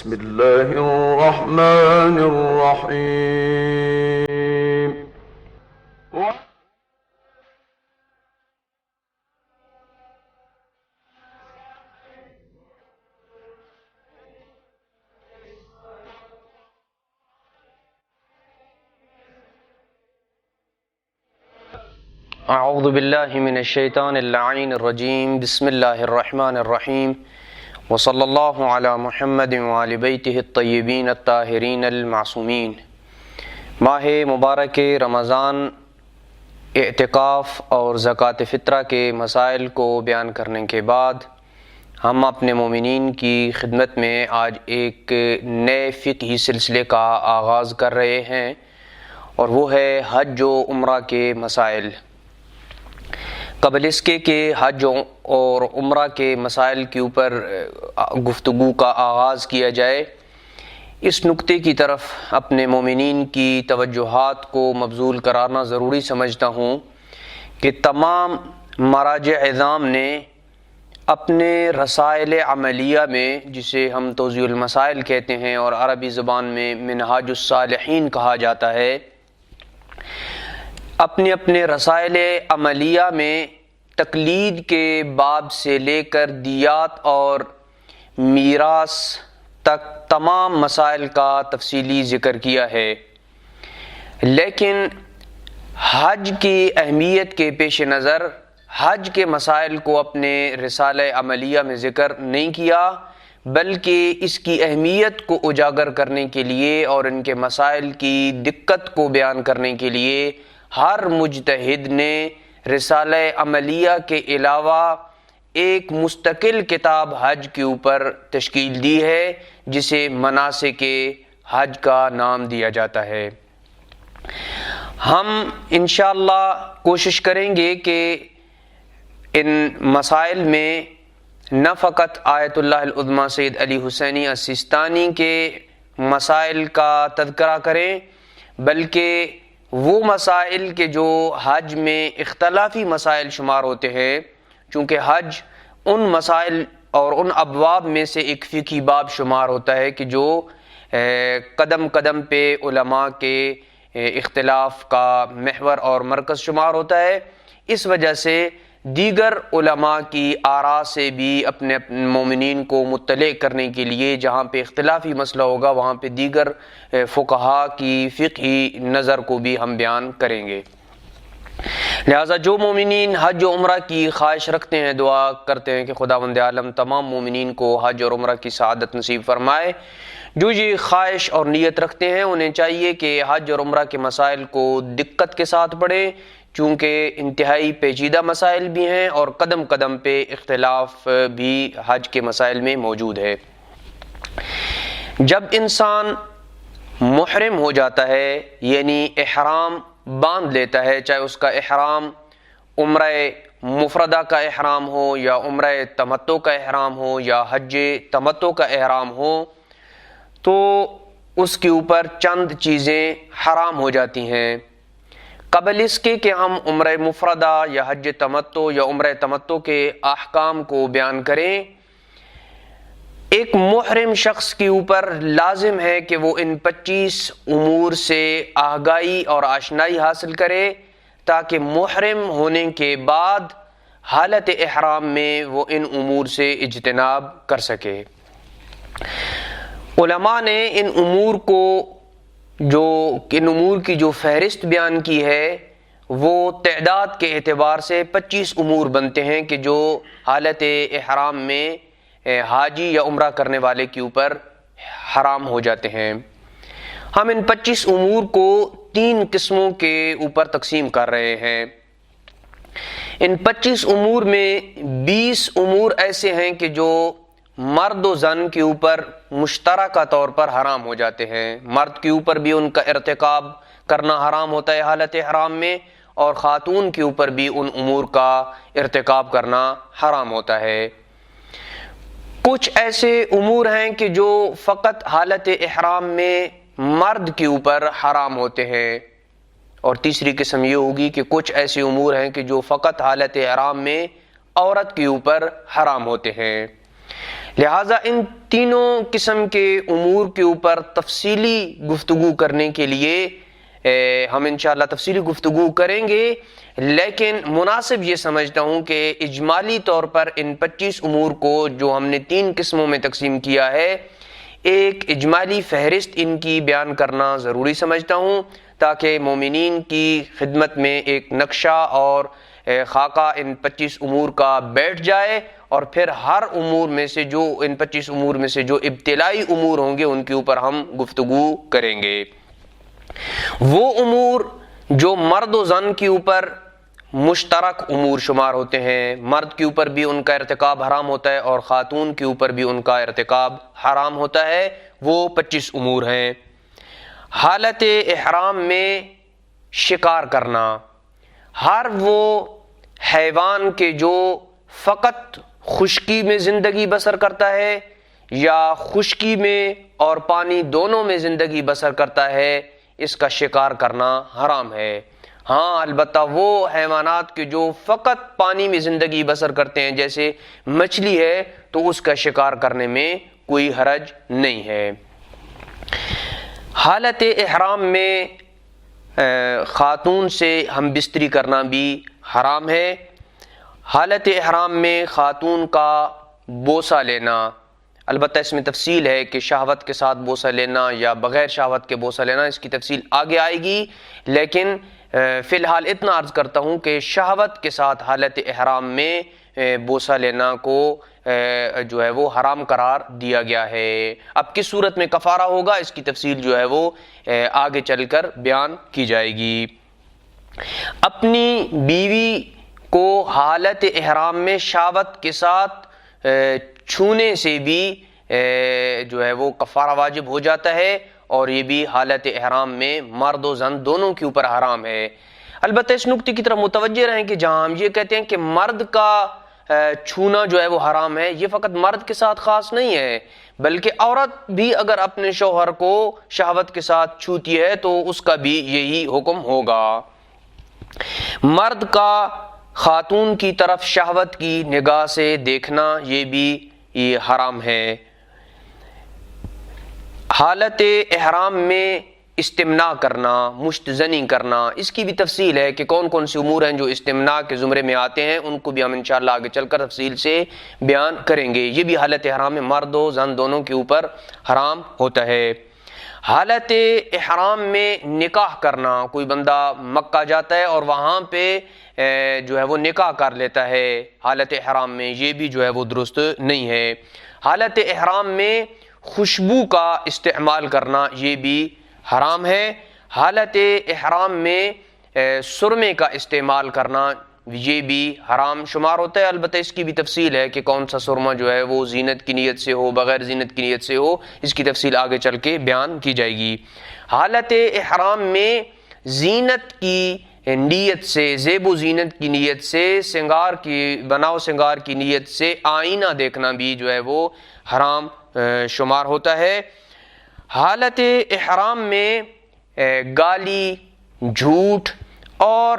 بسم الله الرحمن الرحيم. اعوذ باللہ من الشیطان اللعین الرجیم. بسم اللہ الرحمن الرحیم. وصلی اللہ علی محمد وآل بیتہ الطیبین الطاہرین المعصومین. ماہ مبارک رمضان، اعتکاف اور زکوٰۃ فطرہ کے مسائل کو بیان کرنے کے بعد ہم اپنے مومنین کی خدمت میں آج ایک نئے فقہی سلسلے کا آغاز کر رہے ہیں، اور وہ ہے حج و عمرہ کے مسائل. قبل اس کے کہ حج اور عمرہ کے مسائل کے اوپر گفتگو کا آغاز کیا جائے، اس نکتے کی طرف اپنے مومنین کی توجہات کو مبذول کرانا ضروری سمجھتا ہوں کہ تمام مراجع عظام نے اپنے رسائل عملیہ میں، جسے ہم توضیح المسائل کہتے ہیں اور عربی زبان میں منہاج الصالحین کہا جاتا ہے، اپنے رسائل عملیہ میں تقلید کے باب سے لے کر دیات اور میراث تک تمام مسائل کا تفصیلی ذکر کیا ہے. لیکن حج کی اہمیت کے پیش نظر حج کے مسائل کو اپنے رسالہ عملیہ میں ذکر نہیں کیا، بلکہ اس کی اہمیت کو اجاگر کرنے کے لیے اور ان کے مسائل کی دقت کو بیان کرنے کے لیے ہر مجتہد نے رسالہ عملیہ کے علاوہ ایک مستقل کتاب حج کے اوپر تشکیل دی ہے، جسے مناسک حج کا نام دیا جاتا ہے. ہم انشاءاللہ کوشش کریں گے کہ ان مسائل میں نہ فقط آیت اللہ العظمیٰ سید علی حسینی السیستانی کے مسائل کا تذکرہ کریں، بلکہ وہ مسائل کے جو حج میں اختلافی مسائل شمار ہوتے ہیں، چونکہ حج ان مسائل اور ان ابواب میں سے ایک فقہی باب شمار ہوتا ہے کہ جو قدم قدم پہ علماء کے اختلاف کا محور اور مرکز شمار ہوتا ہے. اس وجہ سے دیگر علماء کی آراء سے بھی اپنے مومنین کو مطلع کرنے کے لیے جہاں پہ اختلافی مسئلہ ہوگا وہاں پہ دیگر فقہاء کی فقہی نظر کو بھی ہم بیان کریں گے. لہٰذا جو مومنین حج و عمرہ کی خواہش رکھتے ہیں، دعا کرتے ہیں کہ خداوند عالم تمام مومنین کو حج اور عمرہ کی سعادت نصیب فرمائے. جو یہ خواہش اور نیت رکھتے ہیں انہیں چاہیے کہ حج اور عمرہ کے مسائل کو دقت کے ساتھ پڑھیں، چونکہ انتہائی پیچیدہ مسائل بھی ہیں اور قدم قدم پہ اختلاف بھی حج کے مسائل میں موجود ہے. جب انسان محرم ہو جاتا ہے، یعنی احرام باندھ لیتا ہے، چاہے اس کا احرام عمرہ مفردہ کا احرام ہو یا عمرہ تمتع کا احرام ہو یا حج تمتع کا احرام ہو، تو اس کے اوپر چند چیزیں حرام ہو جاتی ہیں. قبل اس کے کہ ہم عمرہ مفردہ یا حج تمتع یا عمرہ تمتع کے احکام کو بیان کریں، ایک محرم شخص کے اوپر لازم ہے کہ وہ ان 25 امور سے آگاہی اور آشنائی حاصل کرے، تاکہ محرم ہونے کے بعد حالت احرام میں وہ ان امور سے اجتناب کر سکے. علماء نے ان امور کی جو فہرست بیان کی ہے وہ تعداد کے اعتبار سے 25 امور بنتے ہیں کہ جو حالت احرام میں حاجی یا عمرہ کرنے والے کے اوپر حرام ہو جاتے ہیں. ہم ان 25 امور کو 3 قسموں کے اوپر تقسیم کر رہے ہیں. ان 25 امور میں 20 امور ایسے ہیں کہ جو مرد و زن کے اوپر مشترکہ طور پر حرام ہو جاتے ہیں. مرد کے اوپر بھی ان کا ارتکاب کرنا حرام ہوتا ہے حالت احرام میں، اور خاتون کے اوپر بھی ان امور کا ارتکاب کرنا حرام ہوتا ہے. کچھ ایسے امور ہیں کہ جو فقط حالت احرام میں مرد کے اوپر حرام ہوتے ہیں، اور تیسری قسم یہ ہوگی کہ کچھ ایسے امور ہیں کہ جو فقط حالت احرام میں عورت کے اوپر حرام ہوتے ہیں. لہٰذا ان تینوں قسم کے امور کے اوپر تفصیلی گفتگو کرنے کے لیے ہم انشاءاللہ تفصیلی گفتگو کریں گے، لیکن مناسب یہ سمجھتا ہوں کہ اجمالی طور پر ان 25 امور کو جو ہم نے 3 قسموں میں تقسیم کیا ہے، ایک اجمالی فہرست ان کی بیان کرنا ضروری سمجھتا ہوں، تاکہ مومنین کی خدمت میں ایک نقشہ اور خاکہ ان 25 امور کا بیٹھ جائے، اور پھر ہر امور میں سے جو ان 25 امور میں سے جو ابتدائی امور ہوں گے ان کے اوپر ہم گفتگو کریں گے۔ وہ امور جو مرد و زن کے اوپر مشترک امور شمار ہوتے ہیں، مرد کے اوپر بھی ان کا ارتکاب حرام ہوتا ہے اور خاتون کے اوپر بھی ان کا ارتکاب حرام ہوتا ہے، وہ 25 امور ہیں۔ حالت احرام میں شکار کرنا، ہر وہ حیوان کے جو فقط خشکی میں زندگی بسر کرتا ہے یا خشکی میں اور پانی دونوں میں زندگی بسر کرتا ہے، اس کا شکار کرنا حرام ہے۔ ہاں البتہ وہ حیوانات کے جو فقط پانی میں زندگی بسر کرتے ہیں جیسے مچھلی ہے، تو اس کا شکار کرنے میں کوئی حرج نہیں ہے۔ حالت احرام میں خاتون سے ہم بستری کرنا بھی حرام ہے۔ حالت احرام میں خاتون کا بوسہ لینا، البتہ اس میں تفصیل ہے کہ شہوت کے ساتھ بوسہ لینا یا بغیر شہوت کے بوسہ لینا، اس کی تفصیل آگے آئے گی، لیکن فی الحال اتنا عرض کرتا ہوں کہ شہوت کے ساتھ حالت احرام میں بوسہ لینا کو جو ہے وہ حرام قرار دیا گیا ہے۔ اب کس صورت میں کفارہ ہوگا، اس کی تفصیل جو ہے وہ آگے چل کر بیان کی جائے گی۔ اپنی بیوی کو حالت احرام میں شہوت کے ساتھ چھونے سے بھی جو ہے وہ کفارہ واجب ہو جاتا ہے، اور یہ بھی حالت احرام میں مرد و زن دونوں کے اوپر حرام ہے۔ البتہ اس نکتے کی طرف متوجہ رہیں کہ جہاں ہم یہ کہتے ہیں کہ مرد کا چھونا جو ہے وہ حرام ہے، یہ فقط مرد کے ساتھ خاص نہیں ہے، بلکہ عورت بھی اگر اپنے شوہر کو شہوت کے ساتھ چھوتی ہے تو اس کا بھی یہی حکم ہوگا۔ مرد کا خاتون کی طرف شہوت کی نگاہ سے دیکھنا یہ بھی حرام ہے۔ حالت احرام میں استمناء کرنا، مشتزنی کرنا، اس کی بھی تفصیل ہے کہ کون کون سے امور ہیں جو استمناء کے زمرے میں آتے ہیں، ان کو بھی ہم انشاءاللہ آگے چل کر تفصیل سے بیان کریں گے۔ یہ بھی حالت احرام میں مرد و زن دونوں کے اوپر حرام ہوتا ہے۔ حالت احرام میں نکاح کرنا، کوئی بندہ مکہ جاتا ہے اور وہاں پہ جو ہے وہ نکاح کر لیتا ہے حالت احرام میں، یہ بھی جو ہے وہ درست نہیں ہے۔ حالت احرام میں خوشبو کا استعمال کرنا یہ بھی حرام ہے۔ حالت احرام میں سرمے کا استعمال کرنا یہ بھی حرام شمار ہوتا ہے، البتہ اس کی بھی تفصیل ہے کہ کون سا سرما جو ہے وہ زینت کی نیت سے ہو، بغیر زینت کی نیت سے ہو، اس کی تفصیل آگے چل کے بیان کی جائے گی۔ حالت احرام میں زینت کی نیت سے، زیب و زینت کی نیت سے، سنگار کی بناؤ سنگار کی نیت سے آئینہ دیکھنا بھی جو ہے وہ حرام شمار ہوتا ہے۔ حالت احرام میں گالی، جھوٹ اور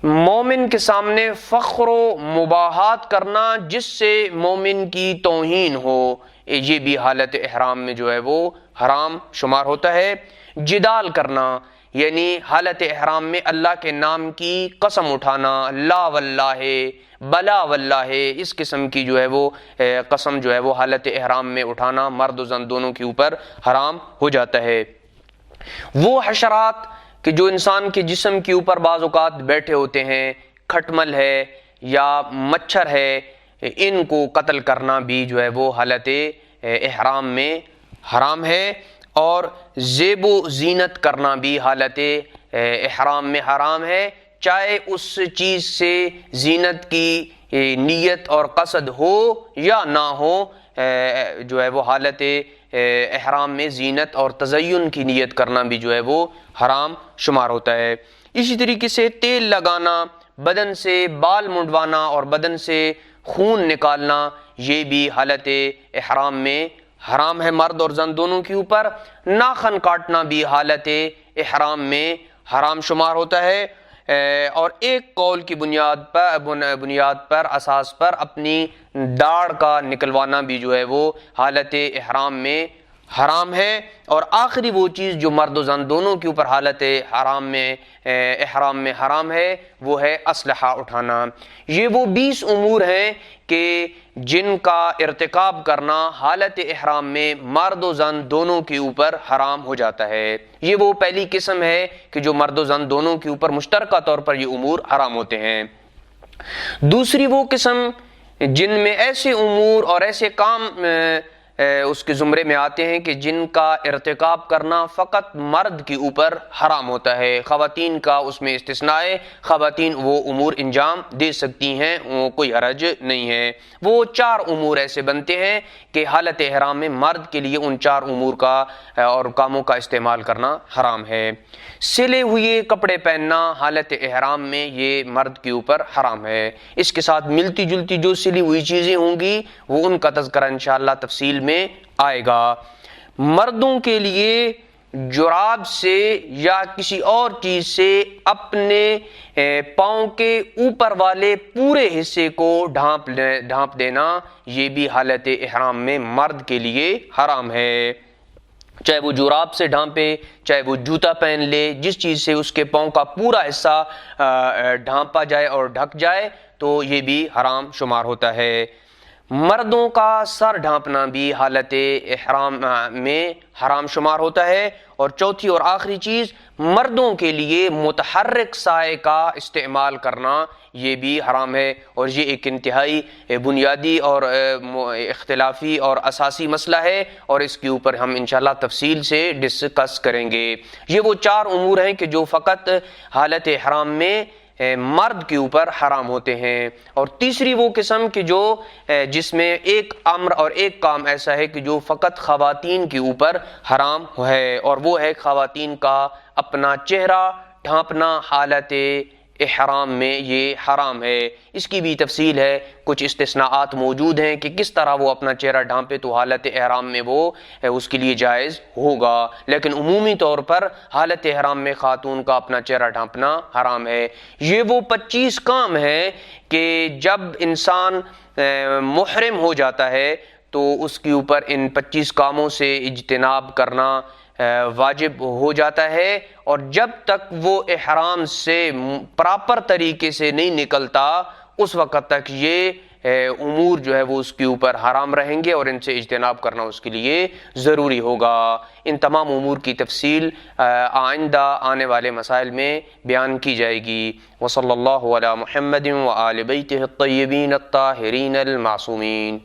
مومن کے سامنے فخر و مباحات کرنا جس سے مومن کی توہین ہو، یہ بھی حالت احرام میں جو ہے وہ حرام شمار ہوتا ہے۔ جدال کرنا، یعنی حالت احرام میں اللہ کے نام کی قسم اٹھانا، لا واللہ، بلا واللہ، اس قسم کی جو ہے وہ قسم جو ہے وہ حالت احرام میں اٹھانا مرد و زن دونوں کے اوپر حرام ہو جاتا ہے۔ وہ حشرات کہ جو انسان کے جسم کے اوپر بعض اوقات بیٹھے ہوتے ہیں، کھٹمل ہے یا مچھر ہے، ان کو قتل کرنا بھی جو ہے وہ حالت احرام میں حرام ہے، اور زیب و زینت کرنا بھی حالت احرام میں حرام ہے، چاہے اس چیز سے زینت کی نیت اور قصد ہو یا نہ ہو، جو ہے وہ حالت احرام میں زینت اور تزین کی نیت کرنا بھی جو ہے وہ حرام شمار ہوتا ہے۔ اسی طریقے سے تیل لگانا، بدن سے بال منڈوانا اور بدن سے خون نکالنا، یہ بھی حالت احرام میں حرام ہے مرد اور زن دونوں کے اوپر۔ ناخن کاٹنا بھی حالت احرام میں حرام شمار ہوتا ہے۔ اور ایک قول کی بنیاد پر اساس پر اپنی داڑھ کا نکلوانا بھی جو ہے وہ حالت احرام میں حرام ہے۔ اور آخری وہ چیز جو مرد و زن دونوں کے اوپر حالت احرام میں حرام ہے وہ ہے اسلحہ اٹھانا۔ یہ وہ 20 امور ہیں کہ جن کا ارتکاب کرنا حالت احرام میں مرد و زن دونوں کے اوپر حرام ہو جاتا ہے۔ یہ وہ پہلی قسم ہے کہ جو مرد و زن دونوں کے اوپر مشترکہ طور پر یہ امور حرام ہوتے ہیں۔ دوسری وہ قسم جن میں ایسے امور اور ایسے کام اس کے زمرے میں آتے ہیں کہ جن کا ارتکاب کرنا فقط مرد کے اوپر حرام ہوتا ہے، خواتین کا اس میں استثناء ہے، خواتین وہ امور انجام دے سکتی ہیں، وہ کوئی حرج نہیں ہے۔ وہ 4 امور ایسے بنتے ہیں کہ حالت احرام میں مرد کے لیے ان 4 امور کا اور کاموں کا استعمال کرنا حرام ہے۔ سلے ہوئے کپڑے پہننا حالت احرام میں یہ مرد کے اوپر حرام ہے۔ اس کے ساتھ ملتی جلتی جو سلی ہوئی چیزیں ہوں گی وہ ان کا تذکرہ انشاءاللہ تفصیل میں آئے گا۔ مردوں کے لیے جراب سے یا کسی اور چیز سے اپنے پاؤں کے اوپر والے پورے حصے کو ڈھانپ دینا یہ بھی حالت احرام میں مرد کے لیے حرام ہے۔ چاہے وہ جراب سے ڈھانپے، چاہے وہ جوتا پہن لے، جس چیز سے اس کے پاؤں کا پورا حصہ ڈھانپا جائے اور ڈھک جائے تو یہ بھی حرام شمار ہوتا ہے۔ مردوں کا سر ڈھانپنا بھی حالت احرام میں حرام شمار ہوتا ہے۔ اور چوتھی اور آخری چیز، مردوں کے لیے متحرک سائے کا استعمال کرنا یہ بھی حرام ہے، اور یہ ایک انتہائی بنیادی اور اختلافی اور اساسی مسئلہ ہے، اور اس کے اوپر ہم انشاءاللہ تفصیل سے ڈسکس کریں گے۔ یہ وہ 4 امور ہیں کہ جو فقط حالت احرام میں مرد کے اوپر حرام ہوتے ہیں۔ اور تیسری وہ قسم کہ جو جس میں ایک امر اور ایک کام ایسا ہے کہ جو فقط خواتین کے اوپر حرام ہے، اور وہ ہے خواتین کا اپنا چہرہ ڈھانپنا حالت احرام میں یہ حرام ہے۔ اس کی بھی تفصیل ہے، کچھ استثناءات موجود ہیں کہ کس طرح وہ اپنا چہرہ ڈھانپے تو حالت احرام میں وہ اس کے لیے جائز ہوگا، لیکن عمومی طور پر حالت احرام میں خاتون کا اپنا چہرہ ڈھانپنا حرام ہے۔ یہ وہ 25 کام ہیں کہ جب انسان محرم ہو جاتا ہے تو اس کے اوپر ان 25 کاموں سے اجتناب کرنا واجب ہو جاتا ہے، اور جب تک وہ احرام سے پراپر طریقے سے نہیں نکلتا اس وقت تک یہ امور جو ہے وہ اس کے اوپر حرام رہیں گے، اور ان سے اجتناب کرنا اس کے لیے ضروری ہوگا۔ ان تمام امور کی تفصیل آئندہ آنے والے مسائل میں بیان کی جائے گی۔ وصلی اللہ علی محمد وآل بیتہ الطیبین الطاہرین المعصومین۔